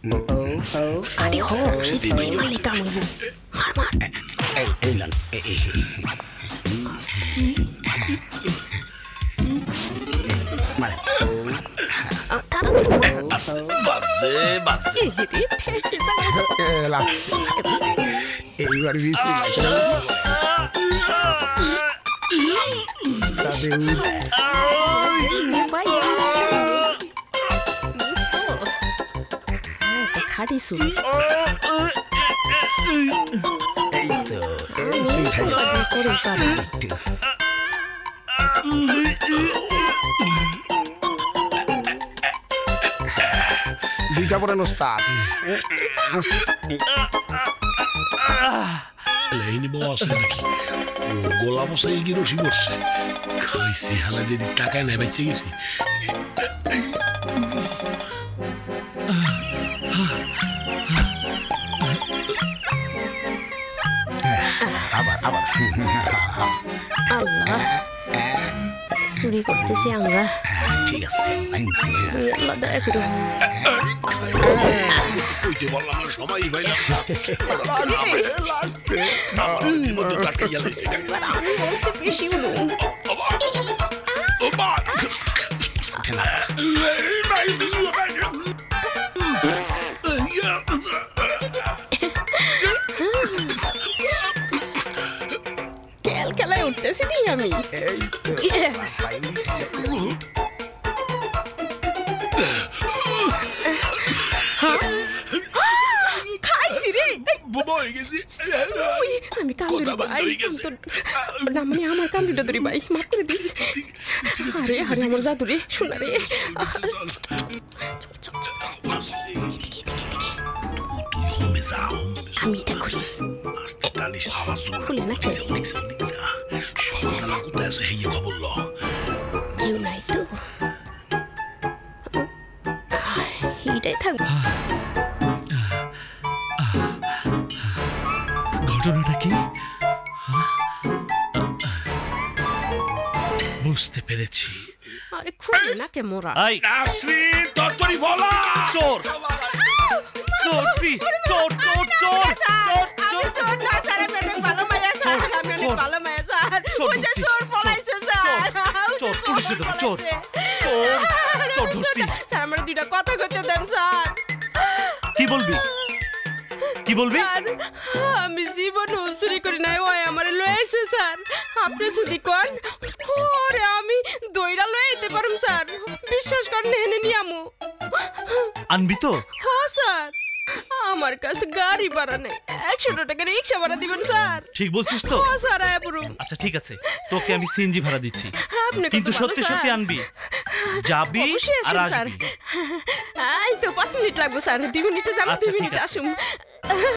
আরে হো দিদি মারলে কাম হইব মার মার এই লান মানে বাজে বাজে এইবার খাটি শুন এই তো দুইটা পরে ওস্তাদ লাইনে বস নাকি গোলা বসাই গিয়ে রসি করছে খাইছি হালা যেদিন টাকায় নেই বেঁচে গেছি আবার আবার আল্লাহ চুরি করতেছি আমরা ঠিক আছে আল্লাহ দয়া করো ওইতে বললাম সময় ভাই না আমি বলতে বেশি হলো খেল খেলায় উঠতেছি নি আমি খাইছি রে আমি কান্দুরি ভাই না মানে আমার কান্দুটা ধরি ভাই মাফ করে দিস আরে আরে আমার জাদু রে শোনা রে আমি এটা খুলি খুলে না কেউ নাই তো এটাই থাকবো ঘটনাটা কি বুঝতে পেরেছি আরে খুলে না কে মোরা নাসরিন তরতরি বলা চোর চোর চোর চোর চোর আমি চোর না স্যার আমি অনেক ভালো মায়া স্যার আমি অনেক ভালো মায়া স্যার ওই যে চোর পলাইছে স্যার চোর পুলিশে দেবো চোর চোর চোর ধরছি স্যার আমার দুইটা কথা কইতে দেন স্যার কি বলবি কি বলবি স্যার আমি জীবন চুরি করি নাই ওই আমার লয়েছে স্যার আপনি যদি কোন ওরে আমি দইরা লয়ে আইতে পারুম স্যার বিশ্বাস করেন হেনে নিয়ামু আনবি তো হ্যাঁ স্যার আমার কাছে গাড়ি ভাড়া নেই 100 টাকা রিক্সা ভাড়া দিবেন স্যার ঠিক বলছিস তো হ্যাঁ স্যার আয়াপুরুম আচ্ছা ঠিক আছে তোকে আমি সিএনজি ভাড়া দিচ্ছি আপনি কিন্তু সত্যি সত্যি আনবি যাবি আর আসবি এই তো 5 মিনিট লাগবে স্যার 2 মিনিটে যাবো আচ্ছা, 2 ঠিক মিনিটে আছে। আসুম